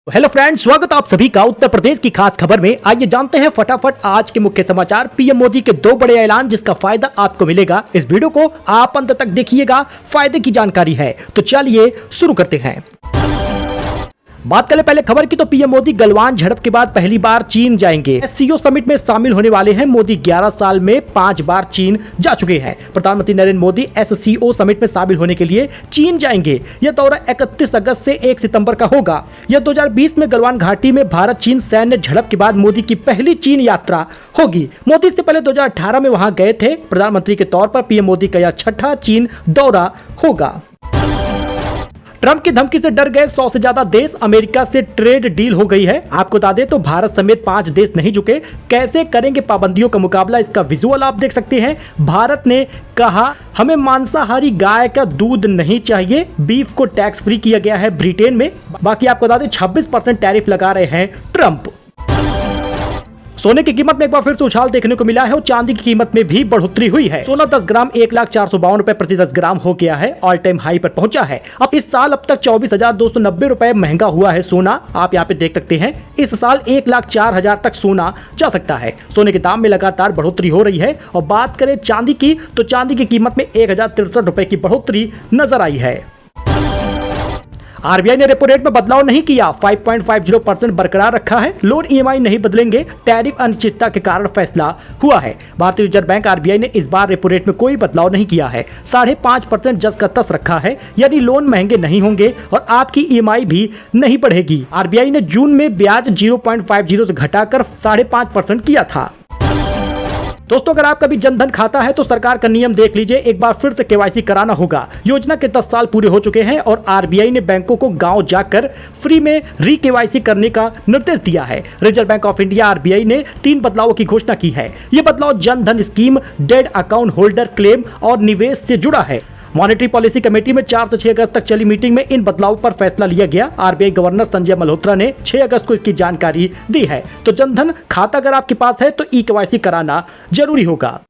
Hello friends, स्वागत आप सभी का उत्तर प्रदेश की खास खबर में। आइए जानते हैं फटाफट आज के मुख्य समाचार। पीएम मोदी के दो बड़े ऐलान जिसका फायदा आपको मिलेगा। इस वीडियो को आप अंत तक देखिएगा, फायदे की जानकारी है। तो चलिए शुरू करते हैं। बात करें पहले खबर की तो पीएम मोदी गलवान झड़प के बाद पहली बार चीन जाएंगे। एससीओ समिट में शामिल होने वाले हैं मोदी। 11 साल में 5 बार चीन जा चुके हैं। प्रधानमंत्री नरेंद्र मोदी एससीओ समिट में शामिल होने के लिए चीन जाएंगे। यह दौरा 31 अगस्त से 1 सितंबर का होगा। यह 2020 में गलवान घाटी में भारत चीन सैन्य झड़प के बाद मोदी की पहली चीन यात्रा होगी। मोदी इससे पहले 2018 में वहां गए थे। प्रधानमंत्री के तौर पर पीएम मोदी का यह छठा चीन दौरा होगा। ट्रंप की धमकी से डर गए 100 से ज्यादा देश। अमेरिका से ट्रेड डील हो गई है। आपको बता दें तो भारत समेत 5 देश नहीं झुके। कैसे करेंगे पाबंदियों का मुकाबला, इसका विजुअल आप देख सकते हैं। भारत ने कहा हमें मांसाहारी गाय का दूध नहीं चाहिए। बीफ को टैक्स फ्री किया गया है ब्रिटेन में। बाकी आपको बता दें 26% टैरिफ लगा रहे हैं ट्रंप। सोने की कीमत में एक बार फिर से उछाल देखने को मिला है और चांदी की कीमत में भी बढ़ोतरी हुई है। सोना 10 ग्राम 1,452 रुपए प्रति 10 ग्राम हो गया है। ऑल टाइम हाई पर पहुंचा है। अब इस साल अब तक 24,290 रुपए महंगा हुआ है सोना। आप यहाँ पे देख सकते हैं। इस साल 1,04,000 तक सोना जा सकता है। सोने के दाम में लगातार बढ़ोतरी हो रही है। और बात करें चांदी की तो चांदी की कीमत में 1,063 रुपए की बढ़ोतरी नजर आई है। आरबीआई ने रेपो रेट में बदलाव नहीं किया। 5.50% बरकरार रखा है। लोन ईएमआई नहीं बदलेंगे। टैरिफ अनिश्चितता के कारण फैसला हुआ है। भारतीय रिजर्व बैंक आरबीआई ने इस बार रेपो रेट में कोई बदलाव नहीं किया है। 5.5% जस का तस रखा है। यानी लोन महंगे नहीं होंगे और आपकी ईएमआई भी नहीं बढ़ेगी। आरबीआई ने जून में ब्याज 0.50 से घटाकर 5.5% किया था। दोस्तों, अगर आपका भी जनधन खाता है तो सरकार का नियम देख लीजिए। एक बार फिर से केवाईसी कराना होगा। योजना के 10 साल पूरे हो चुके हैं और आरबीआई ने बैंकों को गांव जाकर फ्री में री केवाईसी करने का निर्देश दिया है। Reserve bank of India RBI ने 3 बदलावों की घोषणा की है। ये बदलाव Jan Dhan scheme, dead account holder claim और निवेश से जुड़ा है। मॉनेटरी पॉलिसी कमेटी में 4 से 6 अगस्त तक चली मीटिंग में इन बदलावों पर फैसला लिया गया। आरबीआई गवर्नर संजय मल्होत्रा ने 6 अगस्त को इसकी जानकारी दी है। तो जनधन खाता अगर आपके पास है तो ई केवाईसी कराना जरूरी होगा।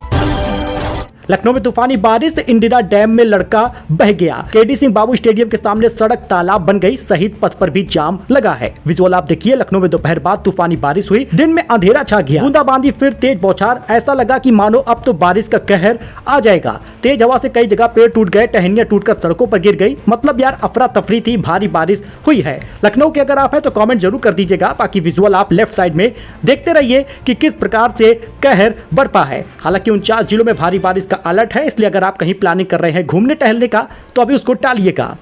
लखनऊ में तूफानी बारिश, इंदिरा डैम में लड़का बह गया। केडी सिंह बाबू स्टेडियम के सामने सड़क तालाब बन गई। शहीद पथ पर भी जाम लगा है। विजुअल आप देखिए। लखनऊ में दोपहर बाद तूफानी बारिश हुई। दिन में अंधेरा छा गया। बूंदाबांदी फिर तेज बौछार। ऐसा लगा कि मानो अब तो बारिश का कहर आ जाएगा। तेज हवा से कई जगह पेड़ टूट गए। टहनियां टूटकर सड़कों पर गिर गई। मतलब यार अफरा तफरी थी। भारी बारिश हुई है। लखनऊ के अगर आप हैं तो कॉमेंट जरूर कर दीजिएगा। बाकी विजुअल आप लेफ्ट साइड में देखते रहिए कि किस प्रकार से कहर बरपा है। हालांकि 49 जिलों में भारी बारिश का अलर्ट है। इसलिए अगर आप कहीं प्लानिंग कर रहे हैं घूमने टहलने का तो अभी उसको टालिएगा।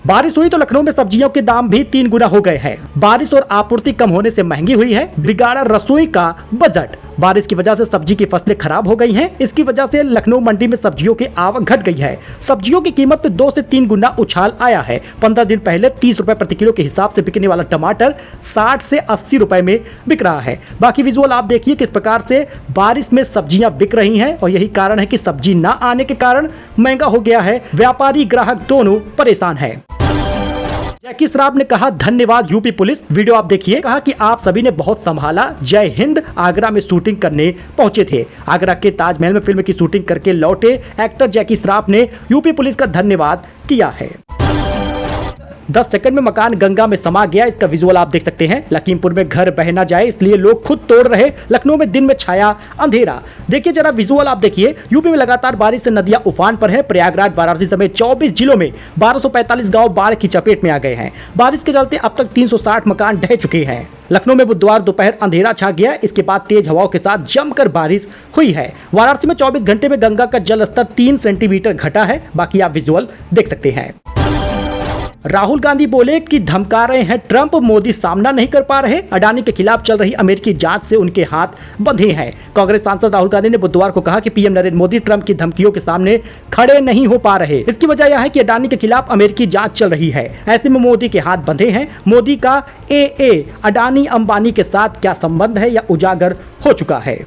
बारिश हुई तो लखनऊ में सब्जियों के दाम भी 3 गुना हो गए हैं। बारिश और आपूर्ति कम होने से महंगी हुई है। बिगाड़ा रसोई का बजट। बारिश की वजह से सब्जी की फसलें खराब हो गई हैं। इसकी वजह से लखनऊ मंडी में सब्जियों की आवक घट गई है। सब्जियों की कीमत में 2 से 3 गुना उछाल आया है। 15 दिन पहले 30 रुपए प्रति किलो के हिसाब से बिकने वाला टमाटर 60 से 80 रुपए में बिक रहा है। बाकी विजुअल आप देखिए किस प्रकार से बारिश में सब्जियां बिक रही हैं और यही कारण है कि सब्जी ना आने के कारण महंगा हो गया है। व्यापारी ग्राहक दोनों परेशान है। जैकी श्रॉफ ने कहा धन्यवाद यूपी पुलिस। वीडियो आप देखिए। कहा कि आप सभी ने बहुत संभाला। जय हिंद। आगरा में शूटिंग करने पहुंचे थे। आगरा के ताजमहल में फिल्म की शूटिंग करके लौटे एक्टर जैकी श्रॉफ ने यूपी पुलिस का धन्यवाद किया है। 10 सेकंड में मकान गंगा में समा गया। इसका विजुअल आप देख सकते हैं। लखीमपुर में घर बह ना जाए इसलिए लोग खुद तोड़ रहे। लखनऊ में दिन में छाया अंधेरा। देखिए जरा विजुअल आप देखिए। यूपी में लगातार बारिश से नदियां उफान पर है। प्रयागराज, वाराणसी समेत 24 जिलों में 1245 गांव बाढ़ की चपेट में आ गए हैं। बारिश के चलते अब तक 360 मकान ढह चुके हैं। लखनऊ में बुधवार दोपहर अंधेरा छा गया। इसके बाद तेज हवाओं के साथ जमकर बारिश हुई है। वाराणसी में 24 घंटे में गंगा का जल स्तर 3 सेंटीमीटर घटा है। बाकी आप विजुअल देख सकते हैं। राहुल गांधी बोले कि धमका रहे हैं ट्रंप। मोदी सामना नहीं कर पा रहे। अडानी के खिलाफ चल रही अमेरिकी जांच से उनके हाथ बंधे हैं। कांग्रेस सांसद राहुल गांधी ने बुधवार को कहा कि पीएम नरेंद्र मोदी ट्रंप की धमकियों के सामने खड़े नहीं हो पा रहे। इसकी वजह यह है कि अडानी के खिलाफ अमेरिकी जांच चल रही है। ऐसे में मोदी के हाथ बंधे हैं। मोदी का अडानी अंबानी के साथ क्या संबंध है यह उजागर हो चुका है।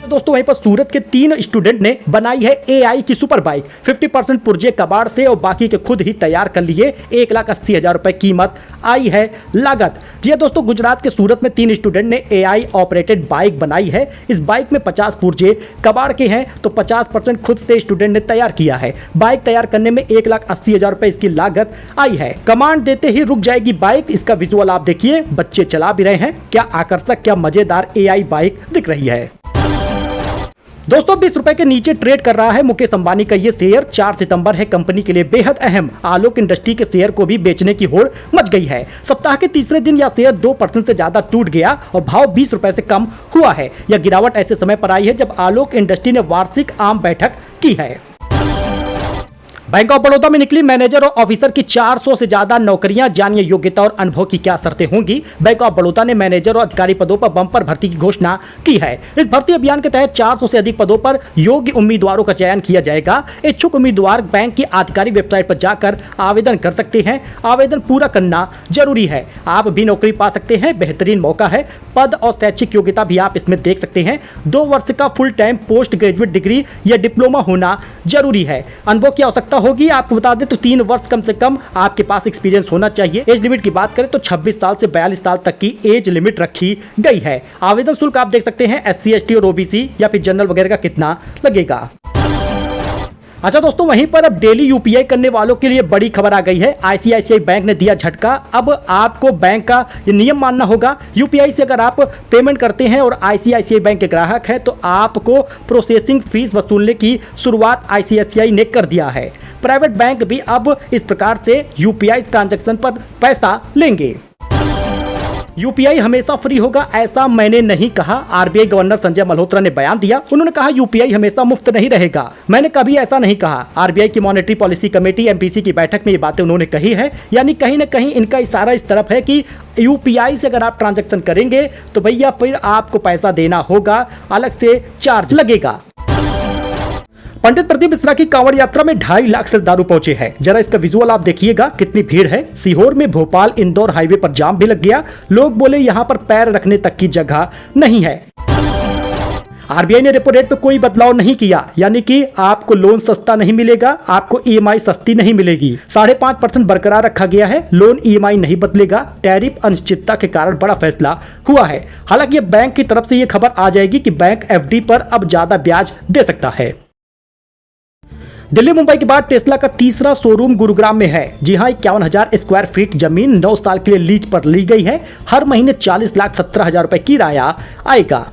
दोस्तों वहीं पर सूरत के 3 स्टूडेंट ने बनाई है AI की सुपर बाइक। 50% पुर्जे कबाड़ से और बाकी के खुद ही तैयार कर लिए। 1,80,000 रुपए कीमत आई है लागत। जी दोस्तों, गुजरात के सूरत में 3 स्टूडेंट ने AI ऑपरेटेड बाइक बनाई है। इस बाइक में 50 पुर्जे कबाड़ के हैं तो 50% खुद से स्टूडेंट ने तैयार किया है। बाइक तैयार करने में 1,80,000 रुपए इसकी लागत आई है। कमांड देते ही रुक जाएगी बाइक। इसका विजुअल आप देखिए, बच्चे चला भी रहे हैं। क्या आकर्षक, क्या मजेदार AI बाइक दिख रही है। दोस्तों 20 रुपए के नीचे ट्रेड कर रहा है मुकेश अंबानी का ये शेयर। 4 सितंबर है कंपनी के लिए बेहद अहम। आलोक इंडस्ट्री के शेयर को भी बेचने की होड़ मच गई है। सप्ताह के तीसरे दिन यह शेयर 2% से ज्यादा टूट गया और भाव 20 रुपए से कम हुआ है। यह गिरावट ऐसे समय पर आई है जब आलोक इंडस्ट्री ने वार्षिक आम बैठक की है। बैंक ऑफ बड़ौदा में निकली मैनेजर और ऑफिसर की 400 से ज्यादा नौकरियां। जानिए योग्यता और अनुभव की क्या शर्तें होंगी। बैंक ऑफ बड़ौदा ने मैनेजर और अधिकारी पदों पर बम्पर भर्ती की घोषणा की है। इस भर्ती अभियान के तहत 400 से अधिक पदों पर योग्य उम्मीदवारों का चयन किया जाएगा। इच्छुक उम्मीदवार बैंक की आधिकारिक वेबसाइट पर जाकर आवेदन कर सकते हैं। आवेदन पूरा करना जरूरी है। आप भी नौकरी पा सकते हैं, बेहतरीन मौका है। पद और शैक्षिक योग्यता भी आप इसमें देख सकते हैं। 2 वर्ष का full time post graduate degree या डिप्लोमा होना जरूरी है। अनुभव की आवश्यकता होगी। आपको बता दें तो 3 वर्ष कम से कम आपके पास एक्सपीरियंस होना चाहिए। एज लिमिट की बात करें तो 26 साल से 42 साल तक की एज लिमिट रखी गई है। आवेदन शुल्क आप देख सकते हैं SC ST और OBC या फिर जनरल वगैरह का कितना लगेगा। अच्छा दोस्तों, वहीं पर अब डेली UPI करने वालों के लिए बड़ी खबर आ गई है। ICICI बैंक ने दिया झटका। अब आपको बैंक का ये नियम मानना होगा। UPI से अगर आप पेमेंट करते हैं और ICICI बैंक के ग्राहक हैं तो आपको प्रोसेसिंग फीस वसूलने की शुरुआत ICICI ने कर दिया है। प्राइवेट बैंक भी अब इस प्रकार से UPI ट्रांजैक्शन पर पैसा लेंगे। UPI हमेशा फ्री होगा ऐसा मैंने नहीं कहा। RBI गवर्नर संजय मल्होत्रा ने बयान दिया। उन्होंने कहा UPI हमेशा मुफ्त नहीं रहेगा। मैंने कभी ऐसा नहीं कहा। RBI की मॉनेटरी पॉलिसी कमेटी MPC की बैठक में ये बातें उन्होंने कही है। यानी कहीं ना कहीं इनका इशारा इस तरफ है कि UPI से अगर आप ट्रांजैक्शन करेंगे तो भैया फिर आपको पैसा देना होगा, अलग से चार्ज लगेगा। पंडित प्रदीप मिश्रा की कांवड़ यात्रा में 2.5 लाख से दारू पहुंचे हैं। जरा इसका विजुअल आप देखिएगा, कितनी भीड़ है। सीहोर में भोपाल इंदौर हाईवे पर जाम भी लग गया। लोग बोले यहां पर पैर रखने तक की जगह नहीं है। RBI ने रेपो रेट पे कोई बदलाव नहीं किया, यानी कि आपको लोन सस्ता नहीं मिलेगा, आपको EMI सस्ती नहीं मिलेगी। 5.5% बरकरार रखा गया है। लोन EMI नहीं बदलेगा। टैरिफ अनिश्चितता के कारण बड़ा फैसला हुआ है। हालांकि बैंक की तरफ से यह खबर आ जाएगी कि बैंक FD पर अब ज्यादा ब्याज दे सकता है। दिल्ली मुंबई के बाद टेस्ला का तीसरा शोरूम गुरुग्राम में है। जी हां, 51,000 स्क्वायर फीट जमीन 9 साल के लिए लीज पर ली गई है। हर महीने 40,17,000 रुपए किराया आएगा।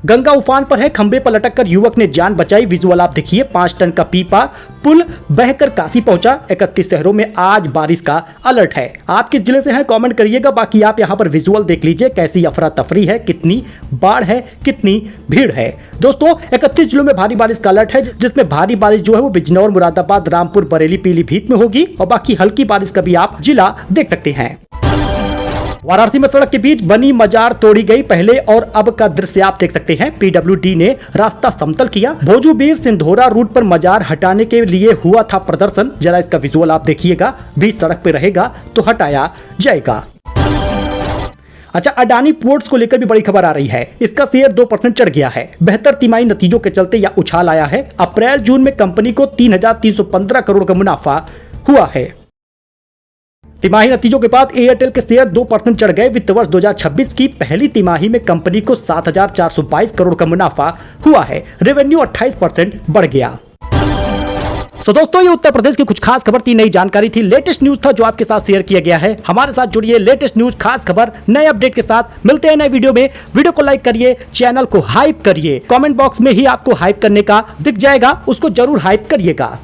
गंगा उफान पर है। खंबे पर लटक कर युवक ने जान बचाई। विजुअल आप देखिए, 5 टन का पीपा पुल बहकर काशी पहुंचा। 31 शहरों में आज बारिश का अलर्ट है। आप किस जिले से हैं कमेंट करिएगा। बाकी आप यहां पर विजुअल देख लीजिए, कैसी अफरा तफरी है, कितनी बाढ़ है, कितनी भीड़ है। दोस्तों 31 जिलों में भारी बारिश का अलर्ट है, जिसमें भारी बारिश जो है वो बिजनौर, मुरादाबाद, रामपुर, बरेली, पीलीभीत में होगी और बाकी हल्की बारिश का भी आप जिला देख सकते हैं। वाराणसी में सड़क के बीच बनी मजार तोड़ी गई। पहले और अब का दृश्य आप देख सकते हैं। PWD ने रास्ता समतल किया। भोजूबीर सिंधोरा रूट पर मजार हटाने के लिए हुआ था प्रदर्शन। जरा इसका विजुअल आप देखिएगा। बीच सड़क पे रहेगा तो हटाया जाएगा। अच्छा, अडानी पोर्ट्स को लेकर भी बड़ी खबर आ रही है। इसका शेयर 2% चढ़ गया है। बेहतर तिमाही नतीजों के चलते यह उछाल आया है। अप्रैल जून में कंपनी को 3,315 करोड़ का मुनाफा हुआ है। तिमाही नतीजों के बाद एयरटेल के शेयर 2% चढ़ गए। वित्त वर्ष 2026 की पहली तिमाही में कंपनी को 7,422 करोड़ का मुनाफा हुआ है। रेवेन्यू 28% बढ़ गया। दोस्तों ये उत्तर प्रदेश की कुछ खास खबर थी, नई जानकारी थी, लेटेस्ट न्यूज था जो आपके साथ शेयर किया गया है। हमारे साथ जुड़िए, लेटेस्ट न्यूज, खास खबर, नए अपडेट के साथ मिलते हैं नए वीडियो में। वीडियो को लाइक करिए, चैनल को हाइप करिए। कमेंट बॉक्स में ही आपको हाइप करने का दिख जाएगा, उसको जरूर हाइप करिएगा।